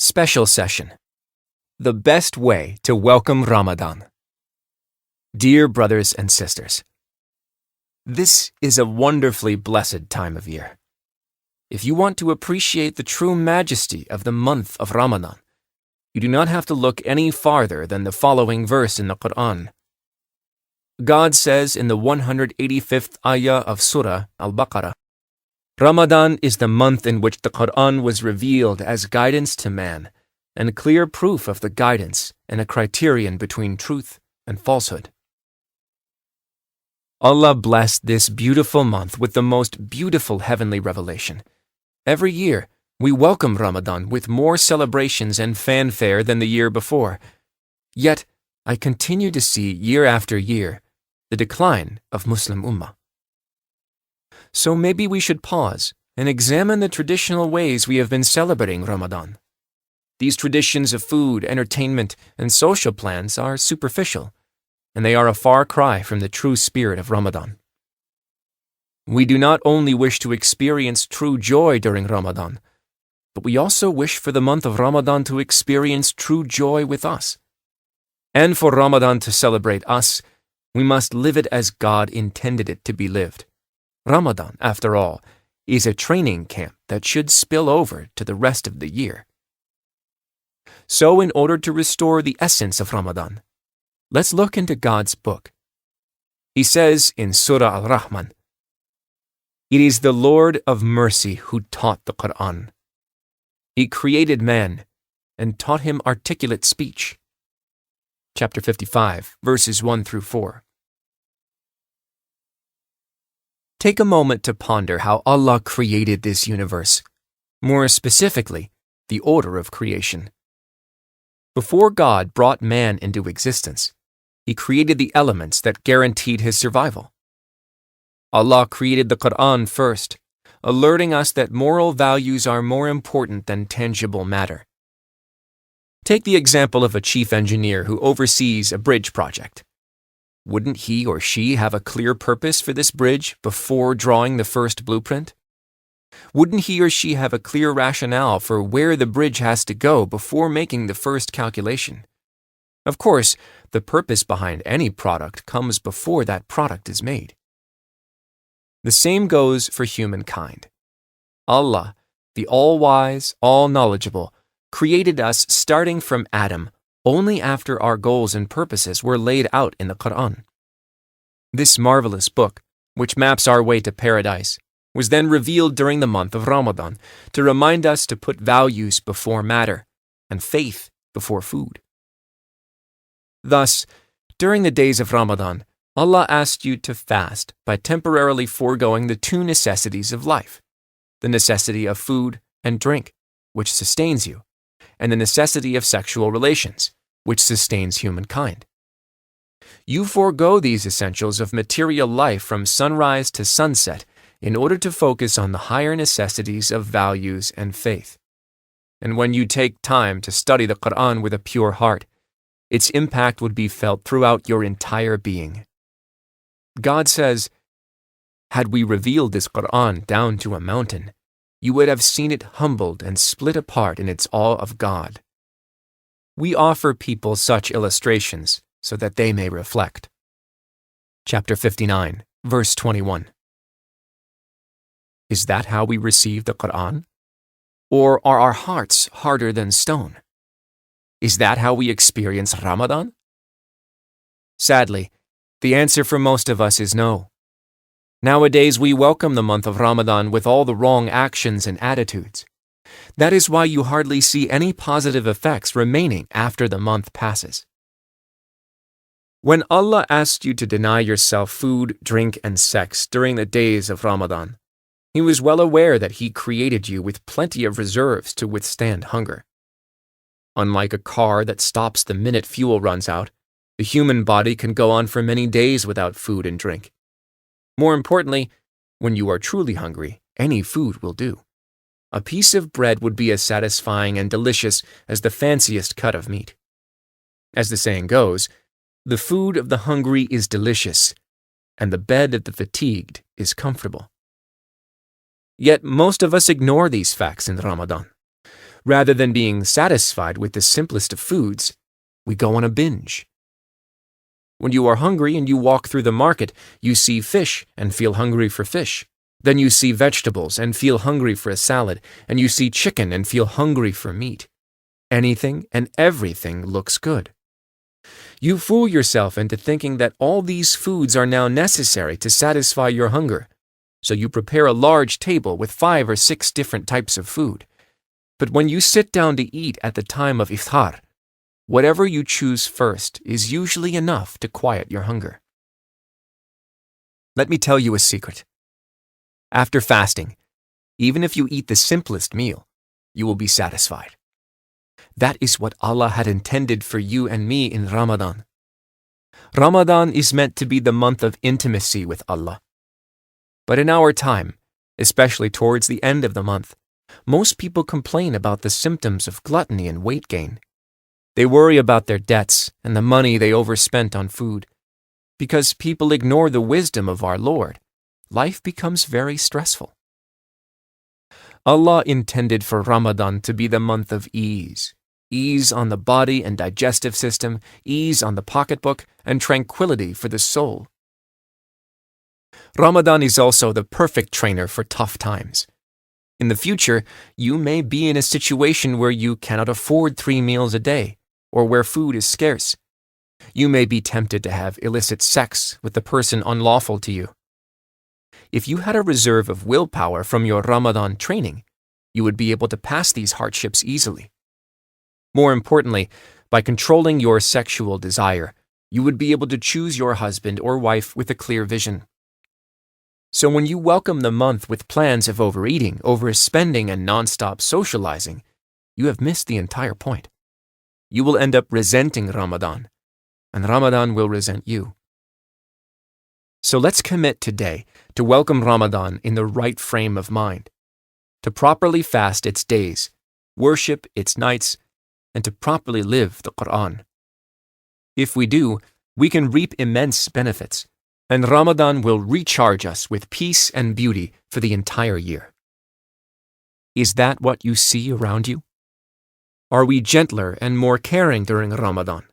Special Session. The best way to welcome Ramadan. Dear brothers and sisters, this is a wonderfully blessed time of year. If you want to appreciate the true majesty of the month of Ramadan, you do not have to look any farther than the following verse in the Quran. God says in the 185th ayah of Surah Al-Baqarah, Ramadan is the month in which the Quran was revealed as guidance to man and clear proof of the guidance and a criterion between truth and falsehood. Allah blessed this beautiful month with the most beautiful heavenly revelation. Every year, we welcome Ramadan with more celebrations and fanfare than the year before. Yet, I continue to see year after year the decline of Muslim Ummah. So maybe we should pause and examine the traditional ways we have been celebrating Ramadan. These traditions of food, entertainment, and social plans are superficial, and they are a far cry from the true spirit of Ramadan. We do not only wish to experience true joy during Ramadan, but we also wish for the month of Ramadan to experience true joy with us. And for Ramadan to celebrate us, we must live it as God intended it to be lived. Ramadan, after all, is a training camp that should spill over to the rest of the year. So in order to restore the essence of Ramadan, let's look into God's book. He says in Surah Al-Rahman, "It is the Lord of mercy who taught the Quran. He created man and taught him articulate speech." Chapter 55, verses 1 through 4. Take a moment to ponder how Allah created this universe, more specifically, the order of creation. Before God brought man into existence, He created the elements that guaranteed his survival. Allah created the Quran first, alerting us that moral values are more important than tangible matter. Take the example of a chief engineer who oversees a bridge project. Wouldn't he or she have a clear purpose for this bridge before drawing the first blueprint? Wouldn't he or she have a clear rationale for where the bridge has to go before making the first calculation? Of course, the purpose behind any product comes before that product is made. The same goes for humankind. Allah, the all-wise, all-knowledgeable, created us starting from Adam only after our goals and purposes were laid out in the Quran. This marvelous book, which maps our way to paradise, was then revealed during the month of Ramadan to remind us to put values before matter and faith before food. Thus, during the days of Ramadan, Allah asked you to fast by temporarily foregoing the two necessities of life, the necessity of food and drink, which sustains you, and the necessity of sexual relations, which sustains humankind. You forego these essentials of material life from sunrise to sunset in order to focus on the higher necessities of values and faith. And when you take time to study the Quran with a pure heart, its impact would be felt throughout your entire being. God says, "Had we revealed this Quran down to a mountain, you would have seen it humbled and split apart in its awe of God." We offer people such illustrations so that they may reflect. Chapter 59, verse 21. Is that how we receive the Quran? Or are our hearts harder than stone? Is that how we experience Ramadan? Sadly, the answer for most of us is no. Nowadays, we welcome the month of Ramadan with all the wrong actions and attitudes. That is why you hardly see any positive effects remaining after the month passes. When Allah asked you to deny yourself food, drink, and sex during the days of Ramadan, He was well aware that He created you with plenty of reserves to withstand hunger. Unlike a car that stops the minute fuel runs out, the human body can go on for many days without food and drink. More importantly, when you are truly hungry, any food will do. A piece of bread would be as satisfying and delicious as the fanciest cut of meat. As the saying goes, the food of the hungry is delicious, and the bed of the fatigued is comfortable. Yet most of us ignore these facts in Ramadan. Rather than being satisfied with the simplest of foods, we go on a binge. When you are hungry and you walk through the market, you see fish and feel hungry for fish. Then you see vegetables and feel hungry for a salad, and you see chicken and feel hungry for meat. Anything and everything looks good. You fool yourself into thinking that all these foods are now necessary to satisfy your hunger, so you prepare a large table with 5 or 6 different types of food. But when you sit down to eat at the time of iftar, whatever you choose first is usually enough to quiet your hunger. Let me tell you a secret. After fasting, even if you eat the simplest meal, you will be satisfied. That is what Allah had intended for you and me in Ramadan. Ramadan is meant to be the month of intimacy with Allah. But in our time, especially towards the end of the month, most people complain about the symptoms of gluttony and weight gain. They worry about their debts and the money they overspent on food. Because people ignore the wisdom of our Lord, life becomes very stressful. Allah intended for Ramadan to be the month of ease. Ease on the body and digestive system, ease on the pocketbook, and tranquility for the soul. Ramadan is also the perfect trainer for tough times. In the future, you may be in a situation where you cannot afford 3 meals a day, or where food is scarce. You may be tempted to have illicit sex with the person unlawful to you. If you had a reserve of willpower from your Ramadan training, you would be able to pass these hardships easily. More importantly, by controlling your sexual desire, you would be able to choose your husband or wife with a clear vision. So when you welcome the month with plans of overeating, overspending, and non-stop socializing, you have missed the entire point. You will end up resenting Ramadan, and Ramadan will resent you. So let's commit today to welcome Ramadan in the right frame of mind, to properly fast its days, worship its nights, and to properly live the Quran. If we do, we can reap immense benefits, and Ramadan will recharge us with peace and beauty for the entire year. Is that what you see around you? Are we gentler and more caring during Ramadan?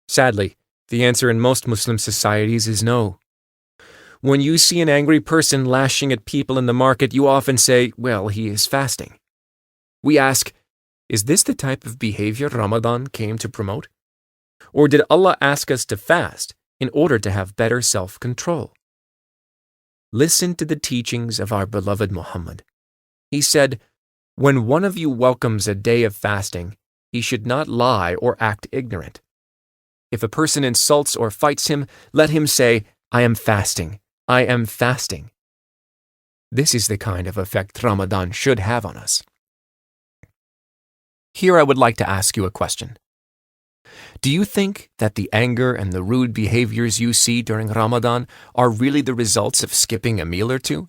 Sadly, the answer in most Muslim societies is no. When you see an angry person lashing at people in the market, you often say, well, he is fasting. We ask, is this the type of behavior Ramadan came to promote? Or did Allah ask us to fast in order to have better self-control? Listen to the teachings of our beloved Muhammad. He said, when one of you welcomes a day of fasting, he should not lie or act ignorant. If a person insults or fights him, let him say, I am fasting. I am fasting. This is the kind of effect Ramadan should have on us. Here I would like to ask you a question. Do you think that the anger and the rude behaviors you see during Ramadan are really the results of skipping a meal or two?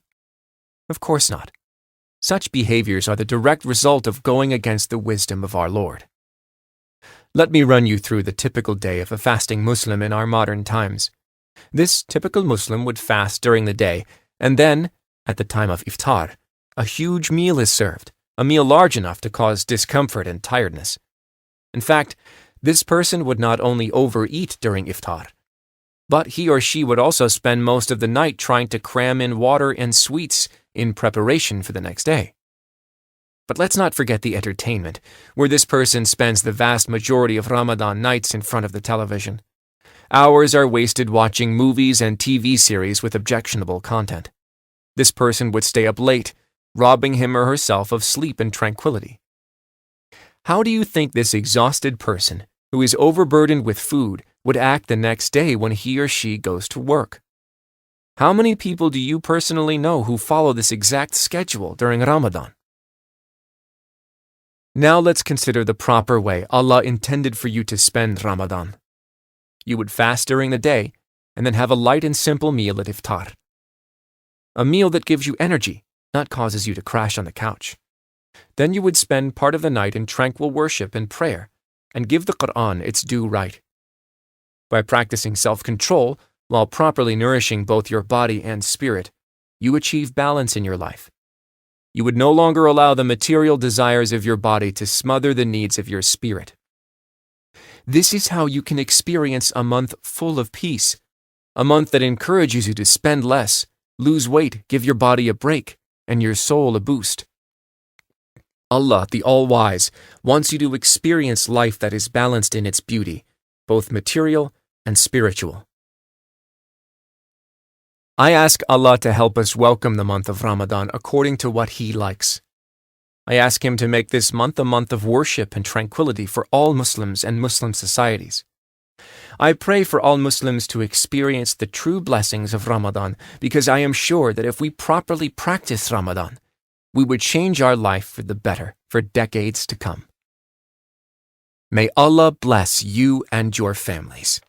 Of course not. Such behaviors are the direct result of going against the wisdom of our Lord. Let me run you through the typical day of a fasting Muslim in our modern times. This typical Muslim would fast during the day, and then, at the time of iftar, a huge meal is served, a meal large enough to cause discomfort and tiredness. In fact, this person would not only overeat during iftar, but he or she would also spend most of the night trying to cram in water and sweets in preparation for the next day. But let's not forget the entertainment, where this person spends the vast majority of Ramadan nights in front of the television. Hours are wasted watching movies and TV series with objectionable content. This person would stay up late, robbing him or herself of sleep and tranquility. How do you think this exhausted person, who is overburdened with food, would act the next day when he or she goes to work? How many people do you personally know who follow this exact schedule during Ramadan? Now let's consider the proper way Allah intended for you to spend Ramadan. You would fast during the day, and then have a light and simple meal at iftar. A meal that gives you energy, not causes you to crash on the couch. Then you would spend part of the night in tranquil worship and prayer, and give the Quran its due right. By practicing self-control, while properly nourishing both your body and spirit, you achieve balance in your life. You would no longer allow the material desires of your body to smother the needs of your spirit. This is how you can experience a month full of peace, a month that encourages you to spend less, lose weight, give your body a break, and your soul a boost. Allah, the All-Wise, wants you to experience life that is balanced in its beauty, both material and spiritual. I ask Allah to help us welcome the month of Ramadan according to what He likes. I ask Him to make this month a month of worship and tranquility for all Muslims and Muslim societies. I pray for all Muslims to experience the true blessings of Ramadan because I am sure that if we properly practice Ramadan, we would change our life for the better for decades to come. May Allah bless you and your families.